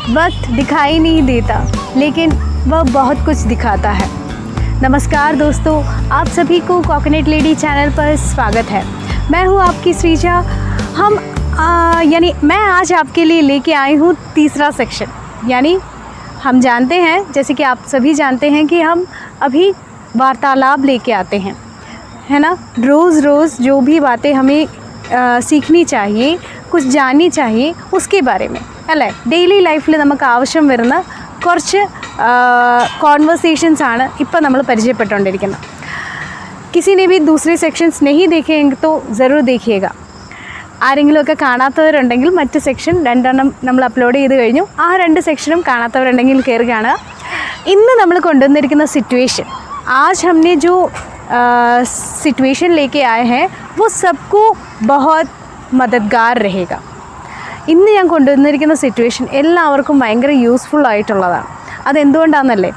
वक्त दिखाई नहीं देता, लेकिन वह बहुत कुछ दिखाता है। नमस्कार दोस्तों, आप सभी को कोकोनट लेडी चैनल पर स्वागत है। मैं हूँ आपकी श्रीजा। मैं आज आपके लिए लेके आई हूँ तीसरा सेक्शन। यानी हम जानते हैं, जैसे कि आप सभी जानते हैं कि हम अभी वार्तालाप लेके आते हैं, है ना। रोज़ रोज़ जो भी बातें हमें सीखनी चाहिए, कुछ जाननी चाहिए, उसके बारे में അല്ലേ ഡെയിലി ലൈഫിൽ നമുക്ക് ആവശ്യം വരുന്ന കുറച്ച് कॉन्वर्सेशंस इप्पा നമ്മൾ പരിചയപ്പെട്ടുകൊണ്ടിരിക്കുന്നത്। किसी ने भी दूसरे सेक्शंस नहीं देखे तो ज़रूर देखिएगा। ആരെങ്കിലുമൊക്കെ കാണാത്തവരുണ്ടെങ്കിൽ മറ്റ് സെക്ഷൻ രണ്ടെണ്ണം നമ്മൾ അപ്ലോഡ് ചെയ്ത് കഴിഞ്ഞു, ആ രണ്ട് സെക്ഷനും കാണാത്തവരുണ്ടെങ്കിൽ കയറി കാണുക। ഇന്ന് നമ്മൾ കൊണ്ടുവന്നിരിക്കുന്ന സിറ്റുവേഷൻ, आज हमने जो सिचुएशन लेके आए हैं वो सबको बहुत मददगार रहेगा। ഇന്ന് ഞാൻ കൊണ്ടുവന്നിരിക്കുന്ന സിറ്റുവേഷൻ എല്ലാവർക്കും ഭയങ്കര യൂസ്ഫുൾ ആയിട്ടുള്ളതാണ്. അതെന്തുകൊണ്ടാണെന്നല്ലേ,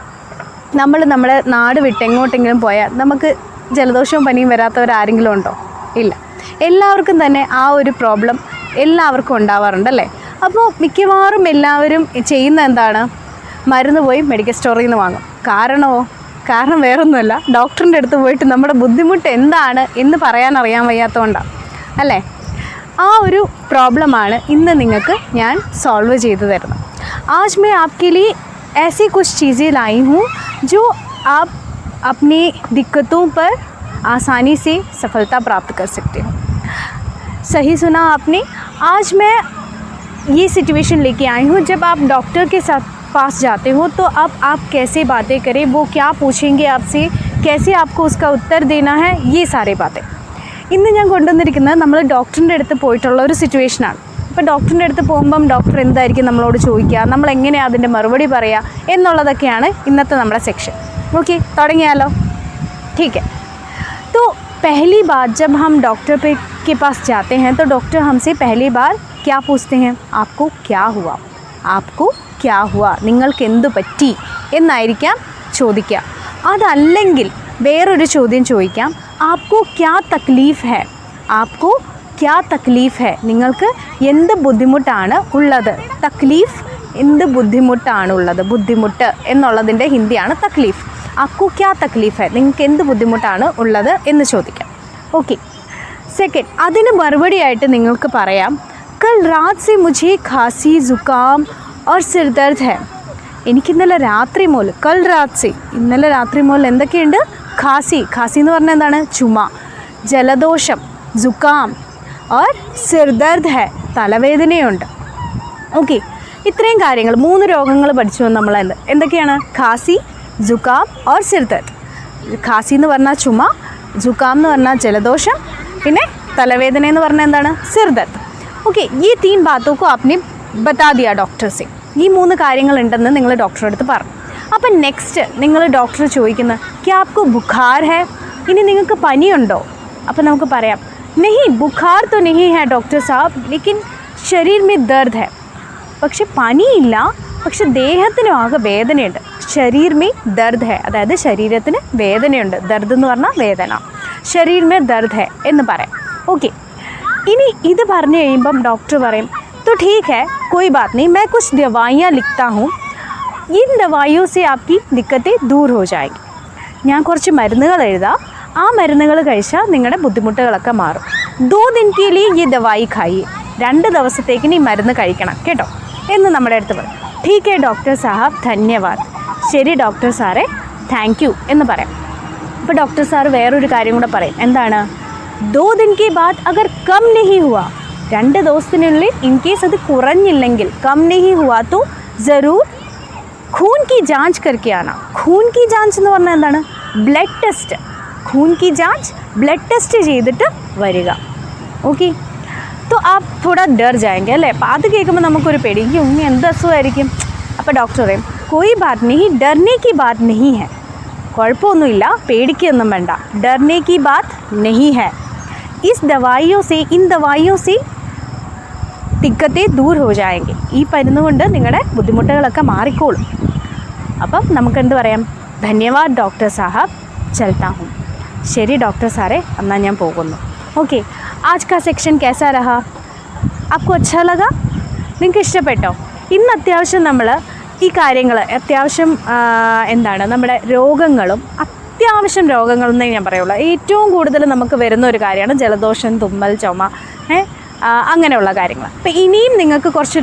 നമ്മുടെ നാട് വിട്ട് എങ്ങോട്ടെങ്കിലും പോയാൽ നമുക്ക് ജലദോഷവും പനിയും വരാത്തവരാരെങ്കിലും ഉണ്ടോ? ഇല്ല. എല്ലാവർക്കും തന്നെ ആ ഒരു പ്രോബ്ലം എല്ലാവർക്കും ഉണ്ടാവാറുണ്ടല്ലേ. അപ്പോൾ മിക്കവാറും എല്ലാവരും ചെയ്യുന്ന എന്താണ്, മരുന്ന് പോയി മെഡിക്കൽ സ്റ്റോറിൽ നിന്ന് വാങ്ങും. കാരണം വേറൊന്നുമല്ല, ഡോക്ടറിൻ്റെ അടുത്ത് പോയിട്ട് നമ്മുടെ ബുദ്ധിമുട്ട് എന്താണ് എന്ന് പറയാനറിയാൻ വയ്യാത്തതുകൊണ്ടാണ് അല്ലേ. ആ ഒരു പ്രോബ്ലമാണ് ഇന്ന് നിങ്ങൾക്ക് ഞാൻ സോൾവ് ചെയ്തു തരുന്നത്. आज मैं आपके लिए ऐसी कुछ चीज़ें लाई हूँ जो आप अपनी दिक्कतों पर आसानी से सफलता प्राप्त कर सकते हो। सही सुना आपने। आज मैं ये सिचुएशन लेके आई हूँ, जब आप डॉक्टर के साथ पास जाते हो तो अब आप कैसे बातें करें, वो क्या पूछेंगे आपसे, कैसे आपको उसका उत्तर देना है, ये सारे बातें ഇന്ന് ഞാൻ കൊണ്ടുവന്നിരിക്കുന്നത് നമ്മൾ ഡോക്ടറിൻ്റെ അടുത്ത് പോയിട്ടുള്ള ഒരു സിറ്റുവേഷനാണ്. ഇപ്പോൾ ഡോക്ടറിൻ്റെ അടുത്ത് പോകുമ്പം ഡോക്ടർ എന്തായിരിക്കും നമ്മളോട് ചോദിക്കുക, നമ്മൾ എങ്ങനെയാണ് അതിൻ്റെ മറുപടി പറയുക എന്നുള്ളതൊക്കെയാണ് ഇന്നത്തെ നമ്മുടെ സെക്ഷൻ. ഓക്കെ, തുടങ്ങിയാലോ? ठीक है। तो पहली बात, जब हम डॉक्टर के पास जाते हैं तो डॉक्टर हमसे पहली बार क्या पूछते हैं, आपको क्या हुआ, आपको क्या हुआ, നിങ്ങൾക്ക് എന്തു പറ്റി എന്നായിരിക്കാം ചോദിക്കുക. അതല്ലെങ്കിൽ വേറൊരു ചോദ്യം ചോദിക്കാം, आपको क्या तकलीफ़ है, आपको क्या तकलीफ़ है, നിങ്ങൾക്ക് എന്ത് ബുദ്ധിമുട്ടാണ് ഉള്ളത്. തക്ലീഫ് എന്ത് ബുദ്ധിമുട്ടാണ് ഉള്ളത്, ബുദ്ധിമുട്ട് എന്നുള്ളതിൻ്റെ ഹിന്ദിയാണ് തക്ലീഫ്. आपको क्या तकलीफ़ है, നിങ്ങൾക്ക് എന്ത് ബുദ്ധിമുട്ടാണ് ഉള്ളത് എന്ന് ചോദിക്കാം. ഓക്കെ. സെക്കൻഡ്, അതിന് മറുപടിയായിട്ട് നിങ്ങൾക്ക് പറയാം, कल रात से मुझे खांसी जुकाम और सिर दर्द है. എനിക്കിന്നലെ രാത്രി മുതൽ, കൽ രാത് സെ, ഇന്നലെ രാത്രി മുതൽ എന്തൊക്കെയുണ്ട്, ഖാസി എന്ന് പറഞ്ഞാൽ എന്താണ്, ചുമ, ജലദോഷം, ജുക്കാം or sir Dard he, തലവേദനയുണ്ട്. Okay, ഇത്രയും കാര്യങ്ങൾ, 3 രോഗങ്ങൾ പഠിച്ചു നമ്മൾ. എന്തൊക്കെയാണ്? ഖാസി, ജുക്കാം ഓർ സിർ ദർദ്. ഖാസി എന്ന് പറഞ്ഞാൽ ചുമ, ജുക്കാം എന്ന് പറഞ്ഞാൽ ജലദോഷം, പിന്നെ തലവേദന എന്ന് പറഞ്ഞാൽ എന്താണ്, സിർ ദർദ്. ഓക്കെ, ഈ 3 बातों को आपने बता दिया डॉक्टर से. ഈ 3 കാര്യങ്ങളുണ്ടെന്ന് നിങ്ങൾ ഡോക്ടറുടെ അടുത്ത് പറഞ്ഞു. അപ്പം നെക്സ്റ്റ് നിങ്ങൾ ഡോക്ടർ ചോദിക്കുന്നത്, ക്യാ ആപ്കോ ബുഖാർ ഹെ, ഇനി നിങ്ങൾക്ക് പനിയുണ്ടോ? അപ്പം നമുക്ക് പറയാം, നെഹി ബുഖാർ തോ നെഹി ഹെ ഡോക്ടർ സാബ്, ലേക്കിൻ ശരീർ മേ ദർദ് ഹെ. പക്ഷെ പനിയില്ല, പക്ഷെ ദേഹത്തിനും ആകെ വേദനയുണ്ട്. ശരീർ മേ ദർദ് ഹെ, അതായത് ശരീരത്തിന് വേദനയുണ്ട്. ദർദ് എന്ന് പറഞ്ഞാൽ വേദന. ശരീർ മേ ദർദ് ഹെ എന്ന് പറയാം. ഓക്കെ, ഇനി ഇത് പറഞ്ഞു കഴിയുമ്പം ഡോക്ടർ പറയും, तो ठीक है, कोई बात नहीं, मैं कुछ दवाइयाँ लिखता हूँ, इन दवाइयों से आपकी दिक्कतें दूर हो जाएगी. ഞാൻ കുറച്ച് മരുന്നുകൾ എഴുതാം, ആ മരുന്നുകൾ കഴിച്ചാൽ നിങ്ങളുടെ ബുദ്ധിമുട്ടുകളൊക്കെ മാറും. 2 दिन के लिए ये दवाई खाइए, 2 ദിവസത്തേക്ക് ഈ മരുന്ന് കഴിക്കണം കേട്ടോ എന്ന് നമ്മുടെ അടുത്ത് പറയും. ठीक है डॉक्टर साहब, धन्यवाद. ശരി ഡോക്ടർ സാറേ, താങ്ക് യു എന്ന് പറയാം. അപ്പോൾ ഡോക്ടർ സാറ് വേറൊരു കാര്യം കൂടെ പറയും. എന്താണ്? 2 दिन के बाद अगर कम नहीं हुआ, 2 ദിവസത്തിനുള്ളിൽ ഇൻ കേസ് അത് കുറഞ്ഞില്ലെങ്കിൽ, കം നെഹി ഹുവാ തോ ജറൂർ ഖൂൻ കി ജാഞ്ച് കർക്കെ ആന. ഖൂൻ കി ജാഞ്ച് എന്ന് പറഞ്ഞാൽ എന്താണ്? Blood test. ഖൂൻ കി ജാഞ്ച്, ബ്ലഡ് ടെസ്റ്റ് ചെയ്തിട്ട് വരിക. ഓക്കെ, तो आप थोड़ा डर जाएंगे അല്ലേ. അപ്പോൾ അത് കേൾക്കുമ്പോൾ നമുക്കൊരു പേടി, ഇനി എന്ത് അസുഖമായിരിക്കും. അപ്പോൾ ഡോക്ടർ പറയും, कोई बात नहीं, डरने की बात नहीं है, കുഴപ്പമൊന്നുമില്ല, പേടിക്കൊന്നും വേണ്ട. डरने की बात नहीं है, इस दवाइयों से, इन दवाइयों से ദിക്കത്തെ ദൂർ ഹോ ജായെങ്കിൽ, ഈ മരുന്ന് കൊണ്ട് നിങ്ങളുടെ ബുദ്ധിമുട്ടുകളൊക്കെ മാറിക്കോളും. അപ്പം നമുക്കെന്ത് പറയാം? ധന്യവാദ് ഡോക്ടർ സാഹബ്, ചൽത്താ ഹൂം. ശരി ഡോക്ടർ സാറേ, എന്നാൽ ഞാൻ പോകുന്നു. ഓക്കെ, आज का सेक्शन कैसा रहा? आपको अच्छा लगा? നിങ്ങൾക്ക് ഇഷ്ടപ്പെട്ടോ? ഇന്ന് അത്യാവശ്യം നമ്മൾ ഈ കാര്യങ്ങൾ അത്യാവശ്യം എന്താണ് നമ്മുടെ രോഗങ്ങളും അത്യാവശ്യം രോഗങ്ങളെന്നേ ഞാൻ പറയുള്ളൂ. ഏറ്റവും കൂടുതൽ നമുക്ക് വരുന്ന ഒരു കാര്യമാണ് ജലദോഷം, തുമ്മൽ, ചുമ, അങ്ങനെയുള്ള കാര്യങ്ങൾ. അപ്പോൾ ഇനിയും നിങ്ങൾക്ക് കുറച്ച്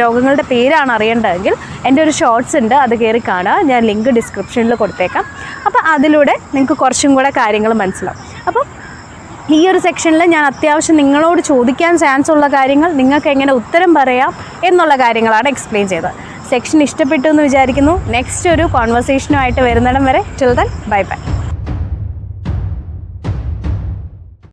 രോഗങ്ങളുടെ പേരാണ് അറിയേണ്ടതെങ്കിൽ എൻ്റെ ഒരു ഷോർട്സ് ഉണ്ട്, അത് കയറി കാണുക. ഞാൻ ലിങ്ക് ഡിസ്ക്രിപ്ഷനിൽ കൊടുത്തേക്കാം. അപ്പോൾ അതിലൂടെ നിങ്ങൾക്ക് കുറച്ചും കൂടെ കാര്യങ്ങൾ മനസ്സിലാവും. അപ്പം ഈ ഒരു സെക്ഷനിൽ ഞാൻ അത്യാവശ്യം നിങ്ങളോട് ചോദിക്കാൻ ചാൻസ് ഉള്ള കാര്യങ്ങൾ, നിങ്ങൾക്ക് എങ്ങനെ ഉത്തരം പറയാം എന്നുള്ള കാര്യങ്ങളാണ് എക്സ്പ്ലെയിൻ ചെയ്തത്. സെക്ഷൻ ഇഷ്ടപ്പെട്ടു എന്ന് വിചാരിക്കുന്നു. നെക്സ്റ്റ് ഒരു കോൺവെർസേഷനുമായിട്ട് വരുന്നിടം വരെ ടിൽ ദെൻ ബൈ ബൈ.